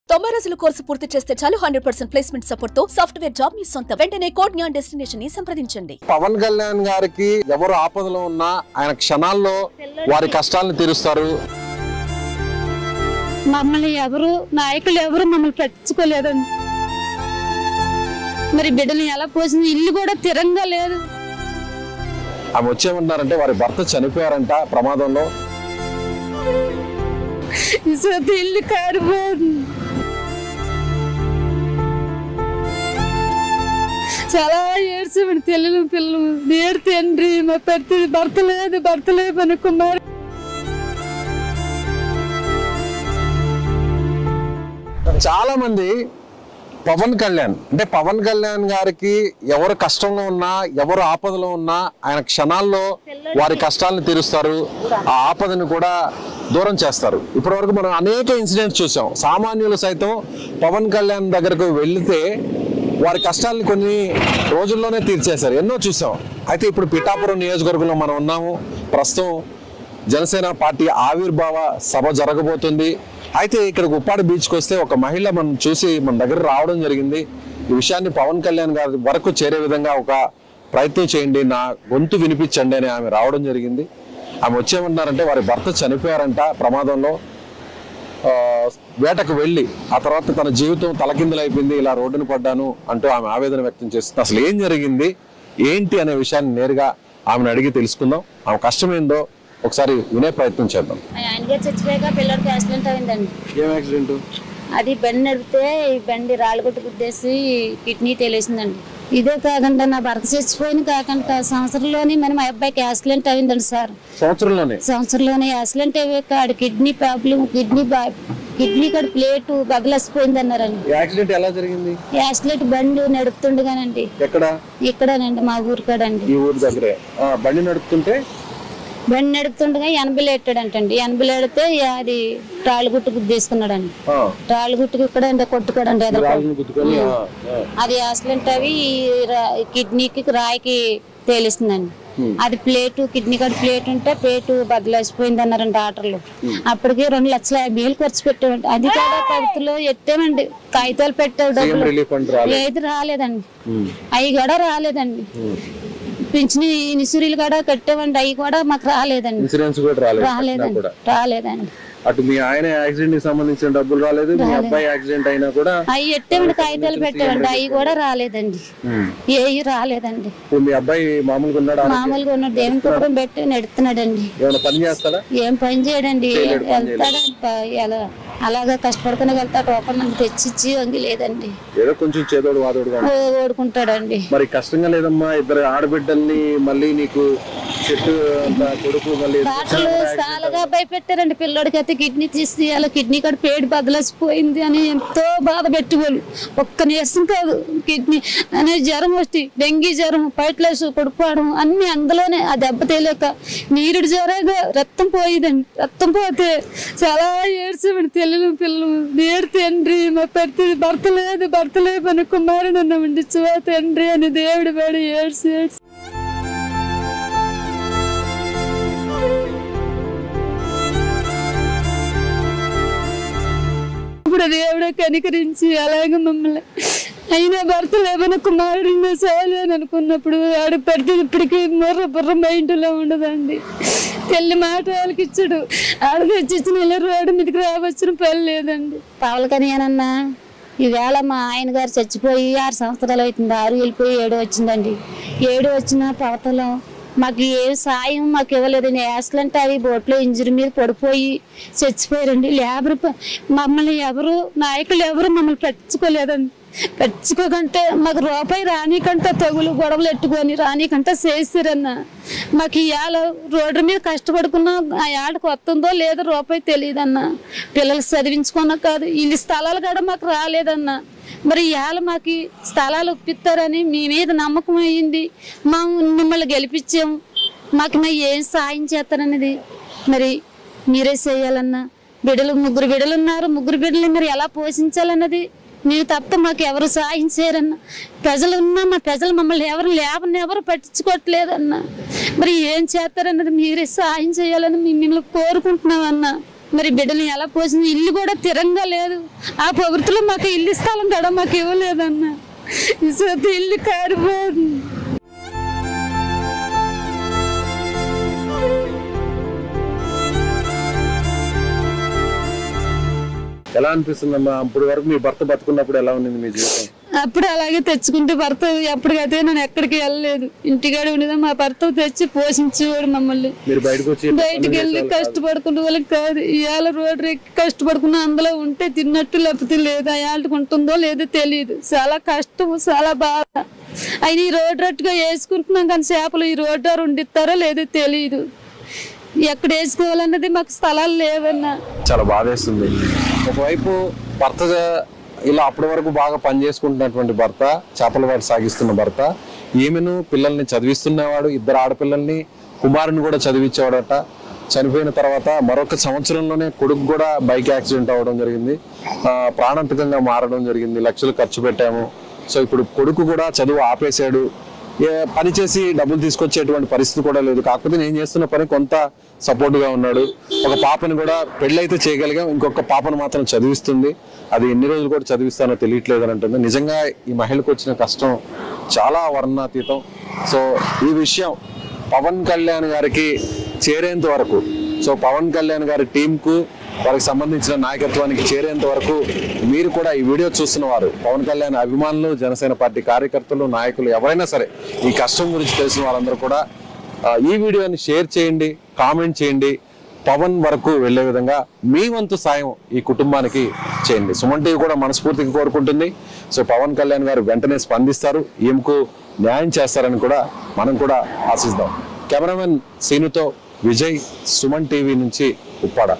90 రోజుల కోర్సు పూర్తి చేస్తే చాలు 100% ప్లేస్మెంట్ సపోర్ట్ తో సాఫ్ట్వేర్ జాబ్ మీ సొంత. వెంటనే కోడ్ జ్ఞాన్ డెస్టినేషన్ ని సంప్రదించండి. పవన్ కళ్యాణ్ గారికి ఎవరు ఆపదలో ఉన్నా ఆయన క్షణాల్లో వారి కష్టాలను తీరుస్తారు. మమ్మల్ని ఎవరు నాయకులు ఎవరు మమ్మల్ని పట్టించుకోలేదండి. మరి బిడ్డలు ఎలా పోసింది, ఇల్లు కూడా తిరంగా లేదు. ఆమె వచ్చేమంటున్నారంటే వారి భర్త చనిపోయారంట ప్రమాదంలో. ఇల్లు కారిపోతుంది. చాలా ఏడ్చామండి తెల్లు పిల్లలు. నేడు తండ్రి మా పెద్ద భర్త లేదు అని కుమారు. చాలా మంది పవన్ కళ్యాణ్ గారికి ఎవరు కష్టంలో ఉన్నా ఎవరు ఆపదలో ఉన్నా ఆయన క్షణాల్లో వారి కష్టాలను తీరుస్తారు. ఆ ఆపదను కూడా దూరం చేస్తారు. ఇప్పటి వరకు మనం అనేక ఇన్సిడెంట్స్ చూసాం. సామాన్యులు సైతం పవన్ కళ్యాణ్ దగ్గరకు వెళితే వారి కష్టాలను కొన్ని రోజుల్లోనే తీర్చేశారు. ఎన్నో చూసాం. అయితే ఇప్పుడు పిఠాపురం నియోజకవర్గంలో మనం ఉన్నాము. ప్రస్తుతం జనసేన పార్టీ ఆవిర్భావ సభ జరగబోతుంది. అయితే ఇక్కడ ఉప్పాడ బీచ్కి వస్తే ఒక మహిళ మనం చూసి మన దగ్గర రావడం జరిగింది. ఈ విషయాన్ని పవన్ కళ్యాణ్ గారి వరకు చేరే విధంగా ఒక ప్రయత్నం చేయండి, నా గొంతు వినిపించండి అని ఆమె రావడం జరిగింది. ఆమె వచ్చేమంటున్నారంటే వారి భర్త చనిపోయారంట ప్రమాదంలో. వేటకు వెళ్ళి ఆ తర్వాత తన జీవితం తలకిందులైపోయింది, ఇలా రోడ్డును పడ్డాను అంటూ ఆమె ఆవేదన వ్యక్తం చేస్తుంది. అసలు ఏం జరిగింది ఏంటి అనే విషయాన్ని నేరుగా ఆమెను అడిగి తెలుసుకుందాం. ఆమె కష్టం ఏందో ఒకసారి వినే ప్రయత్నం చేద్దాం. ఆయన గారు చచ్చిపోయాక పిల్లడికి యాక్సిడెంట్ అయిందండి. ఏం యాక్సిడెంట్? అది బండి నడిపితే ఈ బండి రాళ్ళగొట్టు గుద్దేసి కిడ్నీ తెలిసిందండి. ఇదే కాకుండా నా భర్త చచ్చిపోయిన కాకుండా సంవత్సరంలోనే మా అబ్బాయికి యాక్సిడెంట్ అయిందండి సార్. సంవత్సరంలోనే యాక్సిడెంట్ అయ్యాక కిడ్నీ ప్రాబ్లం, కిడ్నీ కాడ ప్లేట్ బగలసిపోయింది అన్నారండి. యాక్సిడెంట్ ఎలా జరిగింది? యాక్సిడెంట్ బండి నడుపుతుండగానండి. ఇక్కడనండి మా ఊరు కాడండి. ఈ ఊరు దగ్గరే బండి నడుపుతుండగా 80 ఎట్టాడంటండి. 80 ఎడితే అది రాళ్ళగుట్టు గుద్దేసుకున్నాడండి. రాళ్ళగుట్టుకు ఇక్కడ కొట్టుకోడండి. అది యాక్సిడెంట్ అవి కిడ్నీకి రాయికి తేలిస్తుందండి. అది ప్లేటు, కిడ్నీ కాడ ప్లేట్ ఉంటే ప్లేటు బద్దలేసిపోయింది అన్నారండి డాక్టర్లు. అప్పటికి 2,50,000 ఖర్చు పెట్టామండి. అది కూడా ప్రభుత్వంలో ఎట్టామండి, కాగితాలు పెట్టావు, డబ్బులు ఏది రాలేదండి. అవి కూడా రాలేదండి. పింఛన్ ఇన్సూరెన్స్ కూడా కట్టామండి, అవి కూడా మాకు రాలేదండి. రాలేదండి. అటు మీ ఆయన యాక్సిడెంట్ కి సంబంధించిన డబ్బులు రాలేదు, మీ అబ్బాయి యాక్సిడెంట్ అయినా కూడా అవి ఎట్టేమండి, కాగితాలు పెట్టామండి, అవి కూడా రాలేదండి. ఏవి రాలేదండి. మీ అబ్బాయి మామూలుగా ఉన్నాడు. దేవుని కుటుంబం పెట్టి నడుస్తున్నాడండి. పని చేస్తాడా? ఏం పని చేయడండి. వెళ్తాడా అలాగా కష్టపడుకుని వెళ్తాడు. రూపాయలు నాకు తెచ్చిచ్చి వంగి లేదండి. ఏదో కొంచెం చేదోడు వాదోడుగా ఓడుకుంటాడండి. మరి కష్టంగా లేదమ్మా, ఇద్దరు ఆడబిడ్డల్ని మళ్ళీ నీకు చెట్టు కొడుకు మళ్ళీ డాక్టర్లు చాలాగా భయపెట్టారండి. పిల్లోడికి అయితే కిడ్నీ తీసి అలా కిడ్నీ కూడా పేడు బద్దలసిపోయింది అని ఎంతో బాధ పెట్టేవాళ్ళు. ఒక్క నీరసం కాదు, కిడ్నీ అనే జ్వరం వచ్చి డెంగీ జ్వరం, పైట్లేసు, కొడుకోవడం అన్ని అందులోనే. ఆ దెబ్బ తెలియక నీరుడు జ్వరంగా రక్తం పోయేదండి. రక్తం పోతే చాలా ఏడ్చామండి పిల్లలు. నేడు తండ్రి మా పెద్ద భర్త లేదు అని కుమారుడు అన్నామండి. తండ్రి అని దేవుడి వాడు ఏడ్చి ఇప్పుడు దేవుడే కనికరించి అలాగే మమ్మల్ని అయినా భర్త లేవని కుమారుడు చాలు అని అనుకున్నప్పుడు ఆడ పెడితే ఇప్పటికీ బుర్ర మైండ్లో ఉండదండి. తెల్లి మాట వాళ్ళకి ఇచ్చాడు. ఆడ తెచ్చిచ్చిన రోడ్డు మీదకి రావచ్చిన పని లేదండి. పవన్ కళ్యాణ్ ఈవేళ మా ఆయన గారు చచ్చిపోయి 6 సంవత్సరాలు అవుతుంది. 6 వెళ్ళిపోయి 7 వచ్చిందండి. 7 వచ్చిన పవతలో మాకు ఏ సాయం మాకు ఇవ్వలేదండి. యాక్సిడెంట్ అవి బోట్లో ఇంజరీ మీద పడిపోయి చచ్చిపోయారండి. మమ్మల్ని ఎవరు నాయకులు ఎవరు మమ్మల్ని పట్టించుకోలేదండి. పట్టించుకోకంటే మాకు రూపాయి రానికంటే తెగులు గొడవలు ఎట్టుకొని రానికంటే చేస్తారన్న. మాకు ఇవాళ రోడ్డు మీద కష్టపడుకున్నా ఆ ఏడకు వస్తుందో లేదో రూపాయి తెలియదన్న. పిల్లలు చదివించుకున్నా కాదు, ఇల్లు స్థలాలు కూడా మాకు రాలేదన్న. మరి ఇవాళ మాకు స్థలాలు ఒప్పిస్తారని మీ మీద నమ్మకం అయ్యింది. మిమ్మల్ని గెలిపించాము. మాకు ఏం సాయం చేస్తారనేది మరి మీరే చేయాలన్నా. ముగ్గురు బిడ్డలు ఉన్నారు. ముగ్గురు బిడ్డలు మరి ఎలా పోషించాలన్నది మీరు తప్ప మాకు ఎవరు సాయం చేయరన్న. ప్రజలు ఉన్నా మా ప్రజలు మమ్మల్ని ఎవరు పట్టించుకోవట్లేదన్న. మరి ఏం చేస్తారన్నది మీరే సాయం చేయాలని మిమ్మల్ని కోరుకుంటున్నామన్నా. మరి బిడ్డలు ఎలా పోసింది, ఇల్లు కూడా తిరంగా లేదు. ఆ ప్రభుత్వంలో మాకు ఇల్లు స్థలం కూడా మాకు ఇవ్వలేదన్న, ఇల్లు కారిపోతుంది. ఎలా అనిపిస్తుందమ్మా? అప్పటి వరకు మీ భర్త బతుకున్నప్పుడు ఎలా ఉంది మీ జీవితం? అప్పుడు అలాగే తెచ్చుకుంటే భర్త ఎప్పటికైతే నేను ఎక్కడికి వెళ్ళలేదు, ఇంటికాడ ఉండేదా. మా భర్త తెచ్చి పోషించేవాడు మమ్మల్ని. బయటికి వెళ్ళి కష్టపడుకునే వాళ్ళకి కాదు. ఇవాళ రోడ్డు ఎక్కి కష్టపడుకున్నా అందులో ఉంటే తిన్నట్టు లేకపోతే లేదు, అయాళ్ళకి ఉంటుందో లేదో తెలియదు. చాలా కష్టం, చాలా బాధ. అయినా ఈ రోడ్డు రట్టుగా వేసుకుంటున్నాం కానీ చేపలు ఈ రోడ్డు ఉండిస్తారో లేదో తెలియదు. ఎక్కడ వేసుకోవాలన్నది మాకు స్థలాలు లేవన్నా. చాలా బాధేస్తుంది. ఒకవైపు భర్త ఇలా అప్పటి వరకు బాగా పనిచేసుకుంటున్నటువంటి భర్త, చేపల వేట సాగిస్తున్న భర్త, ఈమెను పిల్లల్ని చదివిస్తున్నవాడు, 2 ఆడపిల్లల్ని, కుమారుని కూడా చదివించేవాడట. చనిపోయిన తర్వాత మరొక సంవత్సరంలోనే కొడుకు కూడా బైక్ యాక్సిడెంట్ అవ్వడం జరిగింది, ప్రాణాంతకంగా మారడం జరిగింది. లక్షలు ఖర్చు పెట్టాము. సో ఇప్పుడు కొడుకు కూడా చదువు ఆపేశాడు. పని చేసి డబ్బులు తీసుకొచ్చేటువంటి పరిస్థితి కూడా లేదు. కాకపోతే నేను చేస్తున్న పని కొంత సపోర్ట్గా ఉన్నాడు. ఒక పాపని కూడా పెళ్ళైతే చేయగలిగాం, ఇంకొక పాపను మాత్రం చదివిస్తుంది. అది ఎన్ని రోజులు కూడా చదివిస్తానో తెలియట్లేదు అని అంటుంది. నిజంగా ఈ మహిళకు వచ్చిన కష్టం చాలా వర్ణాతీతం. సో ఈ విషయం పవన్ కళ్యాణ్ గారికి చేరేంత వరకు, సో పవన్ కళ్యాణ్ గారి టీంకు, వారికి సంబంధించిన నాయకత్వానికి చేరేంత వరకు మీరు కూడా ఈ వీడియో చూస్తున్న వారు, పవన్ కళ్యాణ్ అభిమానులు, జనసేన పార్టీ కార్యకర్తలు, నాయకులు ఎవరైనా సరే ఈ కష్టం గురించి తెలిసిన వాళ్ళందరూ కూడా ఈ వీడియోని షేర్ చేయండి, కామెంట్ చేయండి. పవన్ వరకు వెళ్లే విధంగా మీ వంతు సాయం ఈ కుటుంబానికి చేయండి. సుమన్ టీవీ కూడా మనస్ఫూర్తిగా కోరుకుంటుంది. సో పవన్ కళ్యాణ్ గారు వెంటనే స్పందిస్తారు, ఈమెకు న్యాయం చేస్తారని కూడా మనం కూడా ఆశిద్దాం. కెమెరామెన్ సీనుతో విజయ్, సుమన్ టీవీ నుంచి ఉప్పాడ.